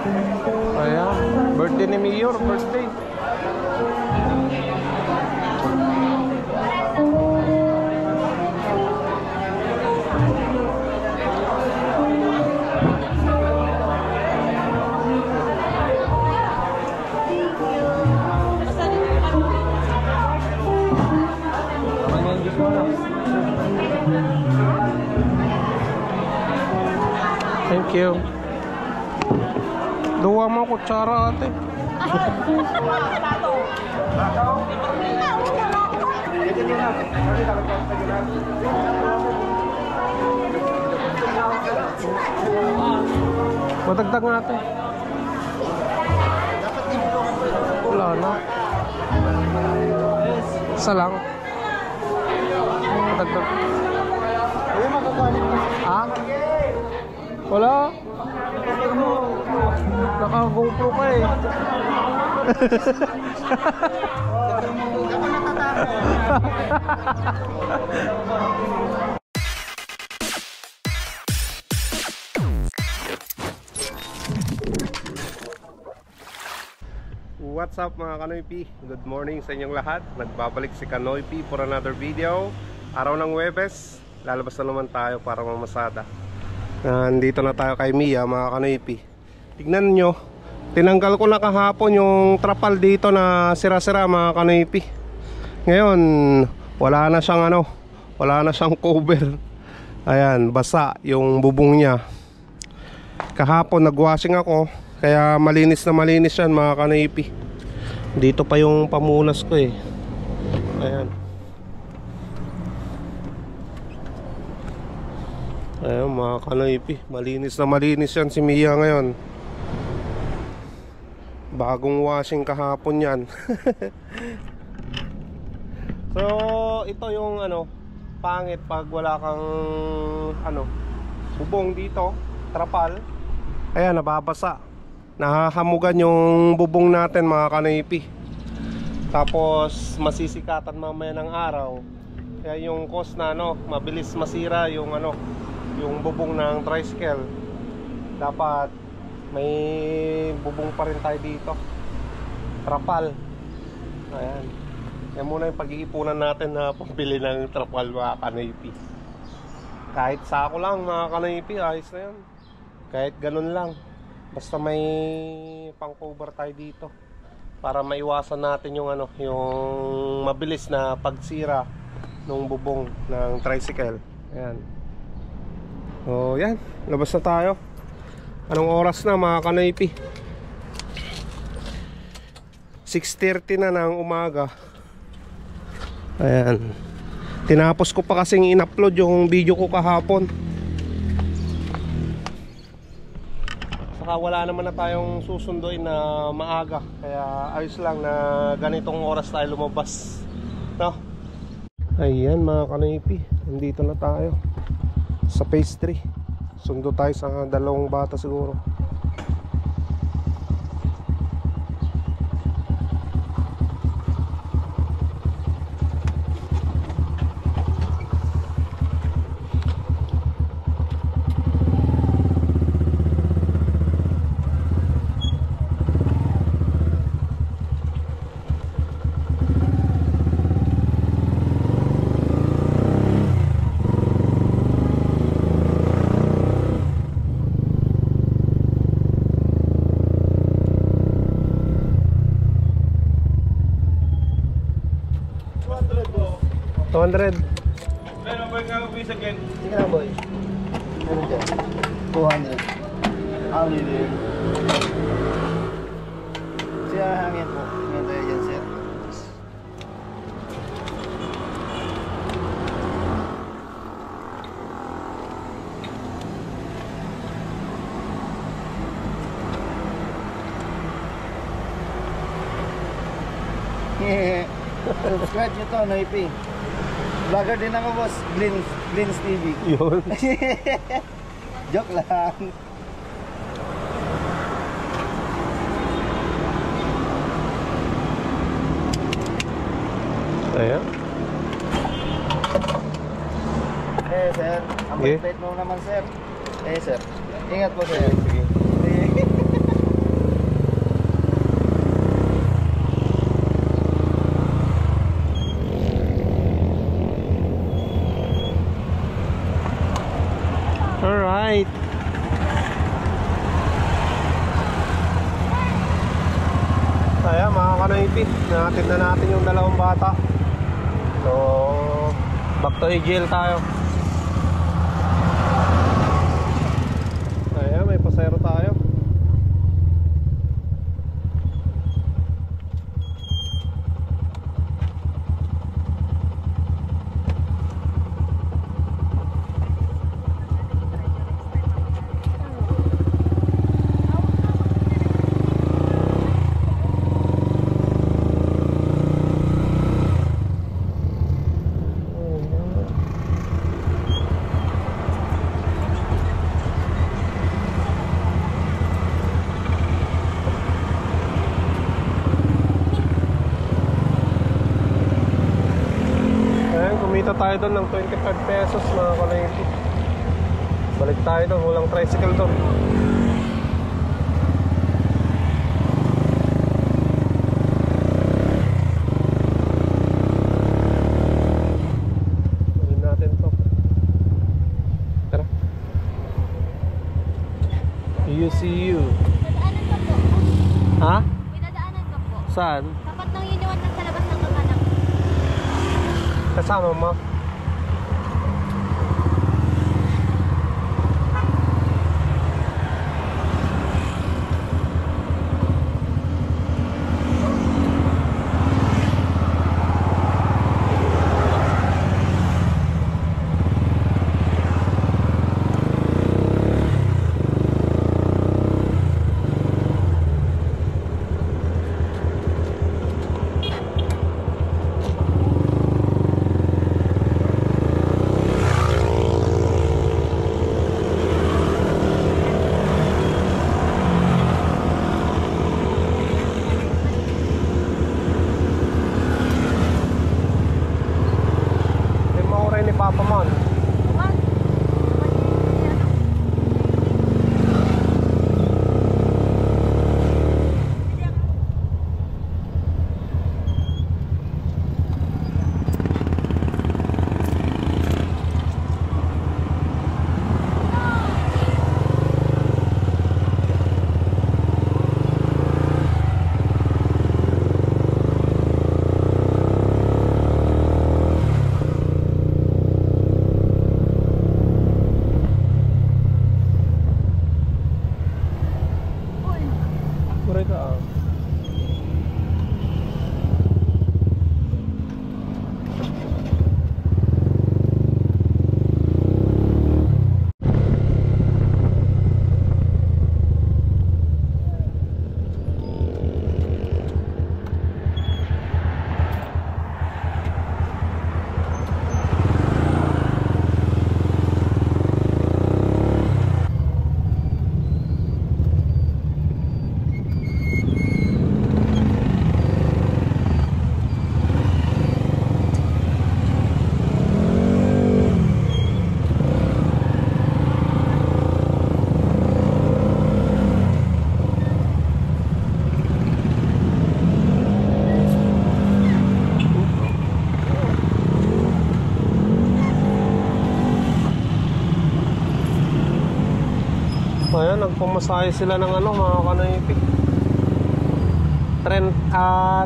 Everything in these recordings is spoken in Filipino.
Ayan, birthday ni Mayor, birthday. Thank you. Duwa mo kutsara ate. Matagdag nga ate. Wala na. Isa lang. Matagdag. Ah? Wala. Naka-GoPro ka eh. What's up mga Kanoy P? Good morning sa inyong lahat. Nagbabalik si Kanoy P for another video. Araw ng Huwebes, lalabas na naman tayo para mamasada. Nandito na tayo kay Mia mga Kanoy P. Tignan nyo, tinanggal ko na kahapon yung trapal dito na sira-sira mga Kanoy P. Ngayon, wala na siyang wala na siyang cover. Ayan, basa yung bubong niya. Kahapon nagwashing ako, kaya malinis na malinis yan mga Kanoy P. Dito pa yung pamunas ko eh. Ayan. Ayan mga Kanoy P, malinis na malinis yan si Mia ngayon. Bagong washing kahapon yan. So ito yung pangit pag wala kang bubong dito, trapal. Ayan, nababasa. Nahahamugan yung bubong natin mga Kanoy P. Tapos masisikatan mamaya ng araw. Kaya yung cause na mabilis masira yung yung bubong ng tricycle. Dapat may bubong pa rin tayo dito, trapal. Ayan, yan muna yung pag-iipunan natin na pambili ng trapal mga Kanoy P. Kahit sako lang mga Kanoy P, ayos na yan. Kahit ganun lang, basta may pang cover tayo dito para maiwasan natin yung yung mabilis na pagsira ng bubong ng tricycle. Ayan. So yan, labas na tayo. Anong oras na mga Kanoy P? 6:30 na ng umaga. Ayan. Tinapos ko pa kasing in-upload yung video ko kahapon. Saka wala naman na tayong susunduin na maaga. Kaya ayos lang na ganitong oras tayo lumabas, no? Ayan mga Kanoy P, nandito na tayo sa phase 3. Sundo tayo sa dalawang bata siguro. $200. Meron ba yung quiz again? Sige na boy. Meron dyan. 200. Only din. Siya hangin po. Hangin tayo dyan sir. Subscribe nyo to, Noy P. Vlogger din ako boss, Glins TV. Yun. Joke lang. Ayan. Sir, ang Okay. bait mo naman sir. Sir, ingat po sir. Sige. kanoypi. Natin na natin yung dalawang bata. So, back to AGL tayo. Ayan, may pasero tayo. Kumita tayo doon ng 25 pesos mga kanoypi. Balik tayo doon, walang tricycle doon. Balik natin to. Tara. UCU. Dadaanan ka po. Ha? May dadaanan ka po. Saan? Tapat ng iniwan ng sa labas ng kakanak. Kasama mo? Papa man. Ayan, nagpumasahe sila ng ano mga kanoypi.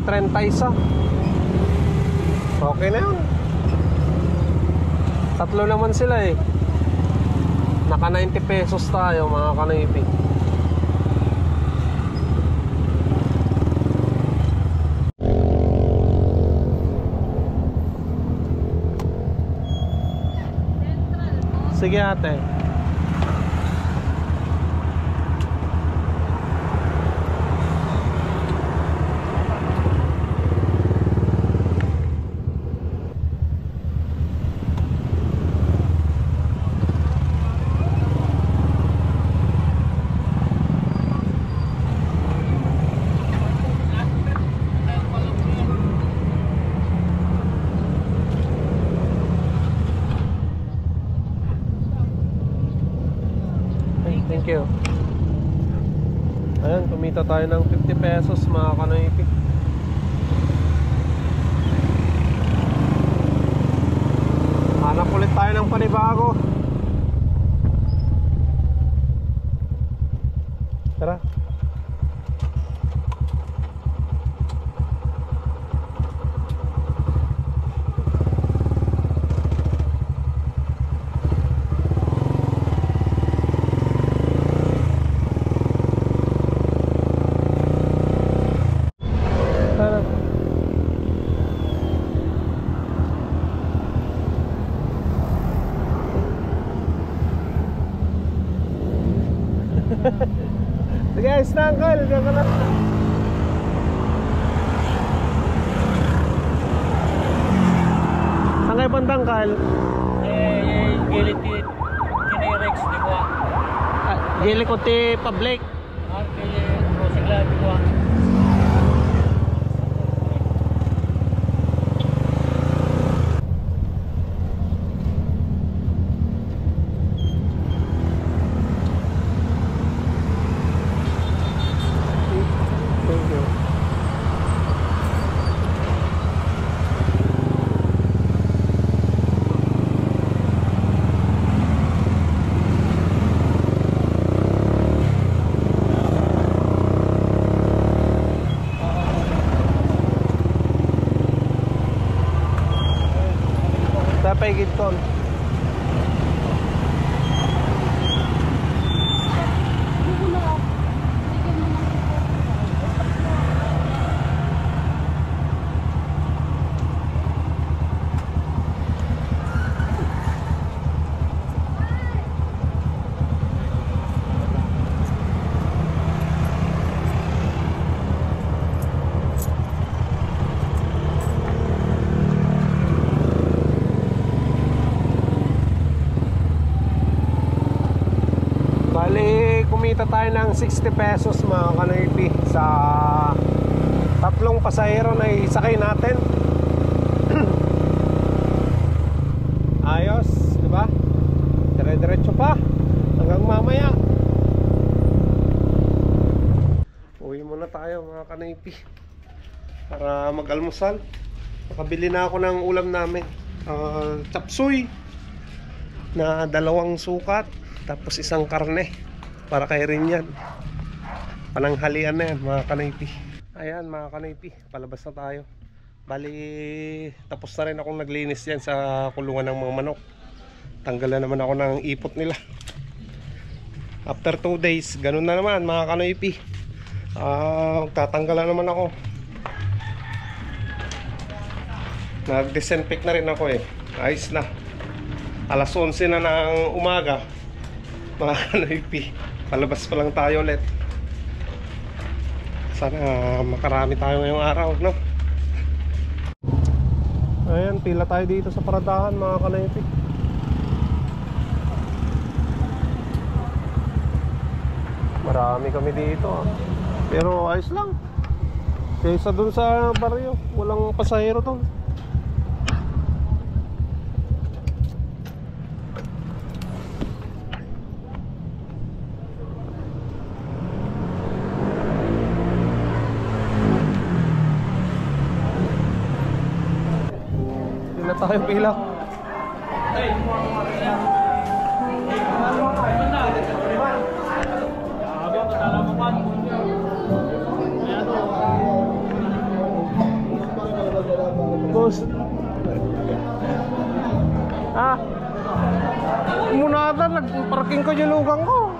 30 isa. Okay na yun. Tatlo naman sila eh. Naka 90 pesos tayo mga kanoypi. Sige ate. Thank you. Ayan, kumita tayo ng 50 pesos mga kanoypi. Hanap ulit tayo ng panibago. Tara. Ayos na, Uncle. Diyan ka na. Saan kayo bandang, Uncle? Gilid Rex, di ba? Gili ko ti public. Rosigla, di ba? Thank you. Paigid ko. Bali, kumita tayo ng 60 pesos mga kanoypi sa tatlong pasahero na isakay natin. Ayos, di ba? Dire-diretso pa hanggang mamaya. Uwi muna tayo mga kanoypi para mag-almusal. Nakabili na ako ng ulam namin, chapsuy na 2 sukat, tapos 1 karne para kay Rinyan. Pananghalian na yan mga kanoypi. Ayan mga kanoypi, palabas na tayo. Bali, tapos na rin akong naglinis yan sa kulungan ng mga manok. Tanggalan naman ako ng ipot nila. After 2 days, ganun na naman mga kanoypi. Tatanggalan naman ako. Nag-disinfect na rin ako eh. Ayos na. Alas 11 na ng umaga mga kanoypi, palabas pa lang tayo ulit. Sana makarami tayo ngayong araw, no? Ayan, pila tayo dito sa paradahan mga kanoypi. Marami kami dito pero ayos lang. Kaysa dun sa baryo, walang pasahero doon. Tayo pila. Boss. Munada nagparking ko yung lugang ko.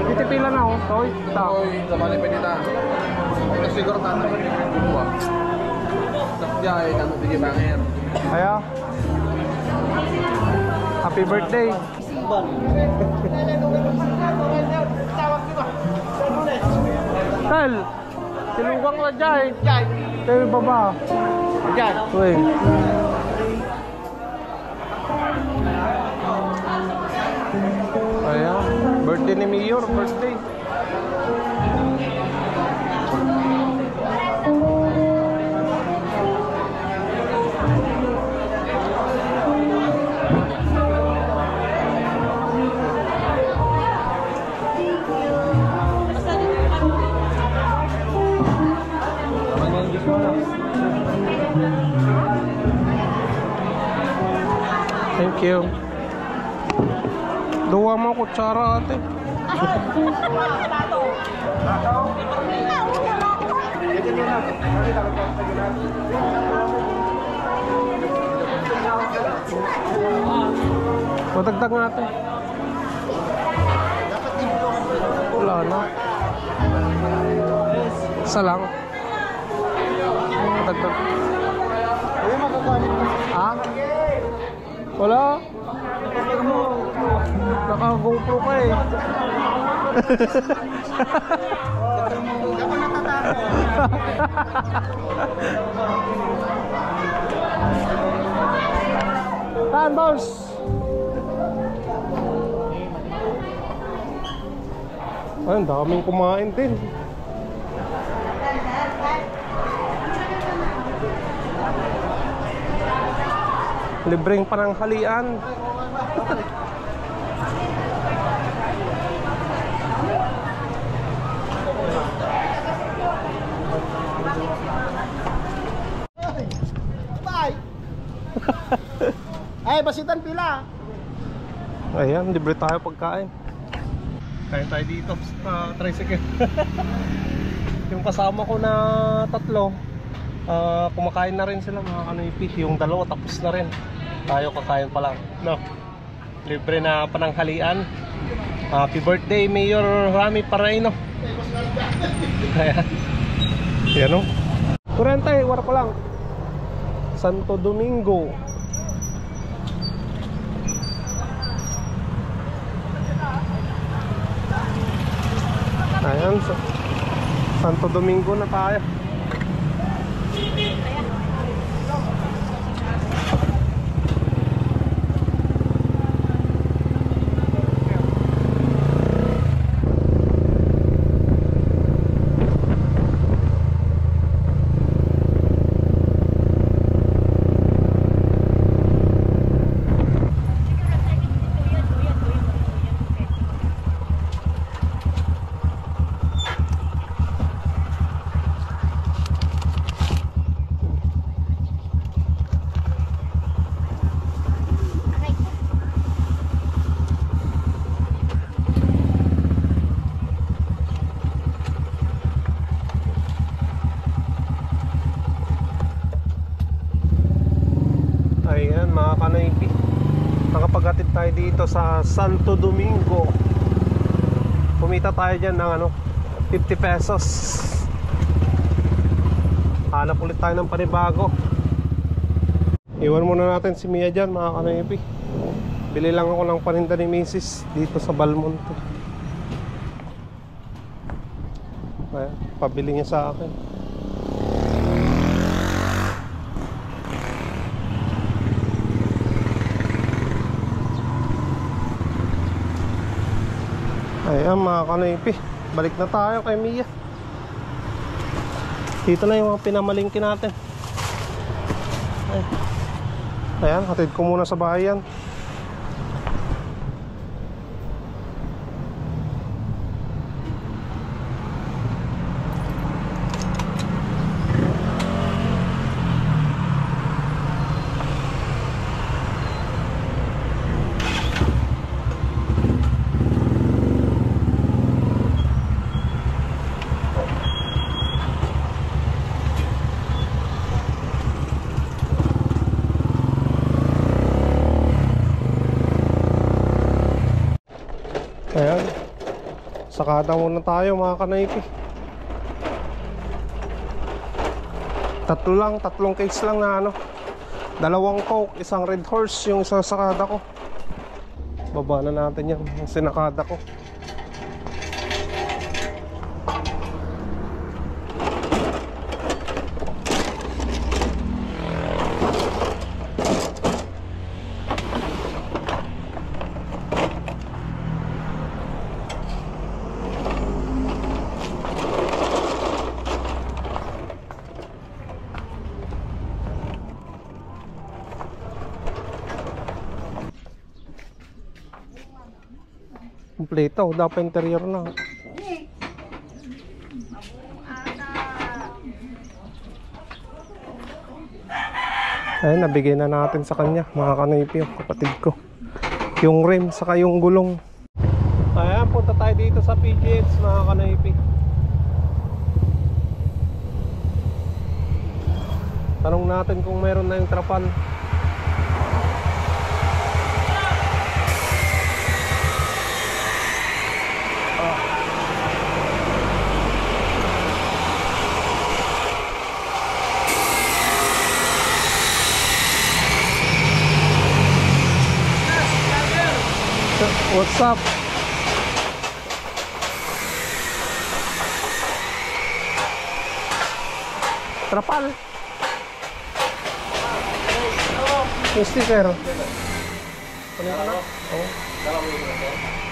Dito pila na oh. Toy, Oy, zamani pa nita. Siguro tanah ni dua. Sakjay kan bigi bangir. Kaya happy birthday. Tal, silugang la jay. Tayo baba. Jay. Uy. Ayan, birthday ni Mayor, birthday. Thank you. Dua mo kutsara ate. Matagtag nga ate. Wala na. Isa lang. Dagdag. Ha? Wala. Naka-GoPro pa eh. Saan, boss? Ay, ang daming kumain din. Libreng pananghalian. Ay, basitan pila. Ayan, libre tayo pagkain. Kain tayo dito sa tricycle. Yung kasama ko na tatlo, kumakain na rin sila mga kanoypi. Yung dalawa tapos na rin. Tayo kakain pa lang. No. Libre na pananghalian. Happy birthday Mayor Rami Paraino. Ayan. Yan o. 40, war pa lang. Santo Domingo. Ayan, so Santo Domingo na tayo. Ayan mga kanoypi, nakapaghatid tayo dito sa Santo Domingo. Kumita tayo dyan ng 50 pesos. Hanap ulit tayo ng panibago. Iwan muna natin si Mia dyan mga kanoypi. Bili lang ako ng paninda ni Mrs. dito sa Balmonte. Ayan, pabili niya sa akin. Ayan mga kanoypi, balik na tayo kay Mia. Dito na yung mga pinamalingki natin. Ayan, hatid ko muna sa bahay yan. Ayan, sakada muna tayo mga kanaypi. Tatlong case lang na dalawang Coke, isang Red Horse yung isang sakada ko. Baba na natin yan, yung sinakada ko. Kompleto, dapat interior lang. Ayun, nabigay na natin sa kanya mga kanoypi, yung kapatid ko. Yung rim, saka yung gulong. Ayan, punta tayo dito sa PGX mga kanoypi. Tanong natin kung meron na yung trapal. What's up? Trapal. Yung sticker. Ano ka na? Oo.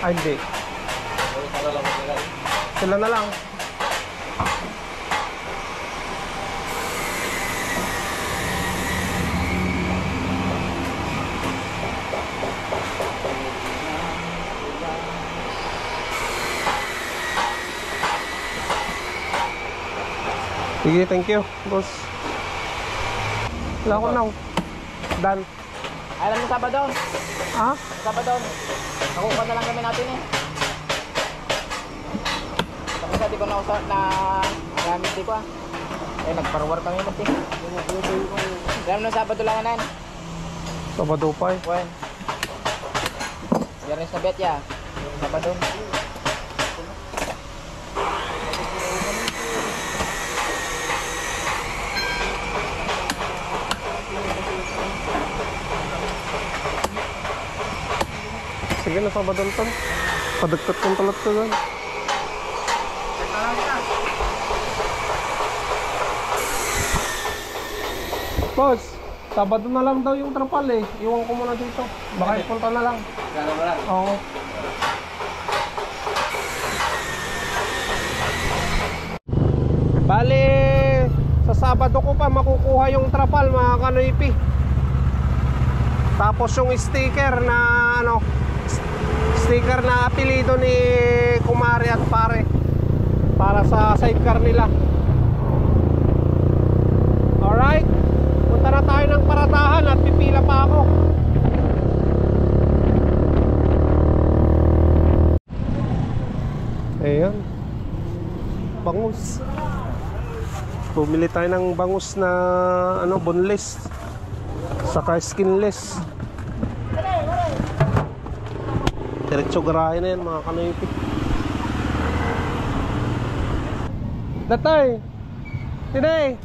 Ay, hindi. Sila na lang. Sige, thank you, boss. Wala ko na. Dan. Alam mo Sabado? Ha? Sabado. Nakuha na lang kami natin eh. Tapos di ko na gamit di ko ah. Eh nagparwar kami mo eh. Alam mo Sabado lang yan. Sabado pa eh. Wen. Biyernes na bet ya. Sabado. Sige na, Sabado ton. Padagtat kong talat ko dyan. Boss, Sabado na lang daw yung trapal eh. Iwan ko muna dito. Baka ipunta na lang. Gano'n ba lang? Oo. Bali, sa Sabado ko pa makukuha yung trapal mga kanoypi. Tapos yung sticker na ano, sticker na apelido ni Kumari at Pare para sa sidecar nila. Alright, punta na tayo ng paratahan at pipila pa ako. Ayan, bangus. Bumili tayo ng bangus na ano, boneless saka skinless. Diretso garahe na yan mga kanoypi. Datay Tinay.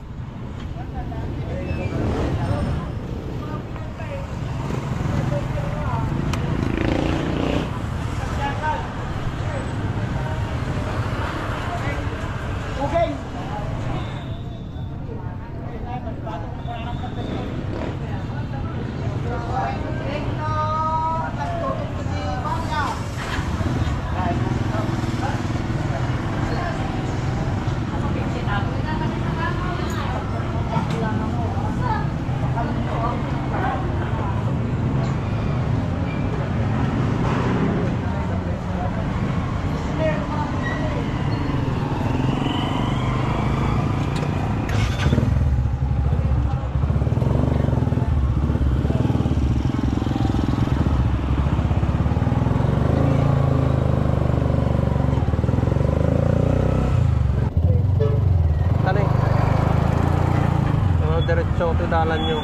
Diretso tidalan nyo.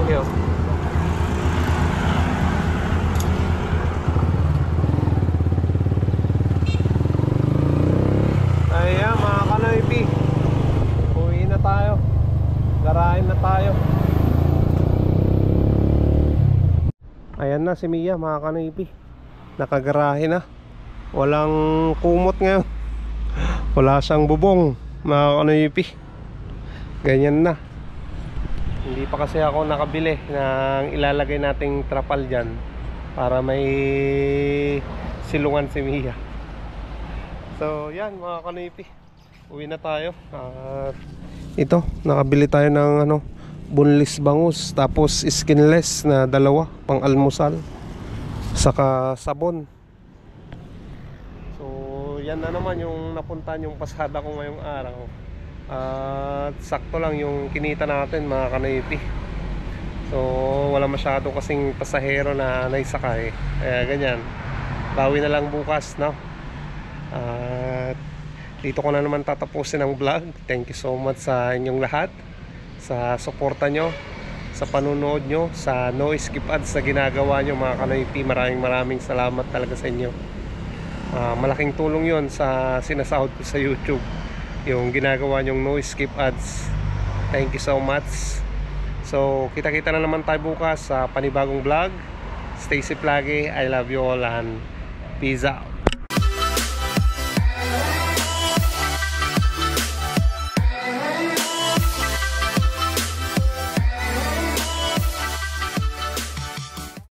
Okay, oh. Ayan mga kanoypi, uwi na tayo. Garahin na tayo. Ayan na si Mia mga kanoypi, nakagarahe na. Walang kumot ngayon. Wala siyang bubong mga kanoypi. Ganyan na. Hindi pa kasi ako nakabili ng ilalagay nating trapal dyan para may silungan si Mia. So yan mga kanoypi, uwi na tayo. At ito, nakabili tayo ng ano, boneless bangus, tapos skinless na dalawa pang almusal, saka sabon. So yan na naman yung napuntahan yung pasada ko ngayong araw. At sakto lang yung kinita natin mga kanoypi. So wala masyado kasing pasahero na naisakay, kaya ganyan, bawi na lang bukas, no? At dito ko na naman tatapusin ang vlog. Thank you so much sa inyong lahat, sa suporta nyo sa panunood nyo, sa no skip ads na ginagawa nyo mga Kanoypi. Maraming salamat talaga sa inyo. Malaking tulong yon sa sinasahod ko sa YouTube, yung ginagawa nyong no skip ads. Thank you so much. So kita-kita na naman tayo bukas sa panibagong vlog. Stay safe lagi. I love you all and peace out.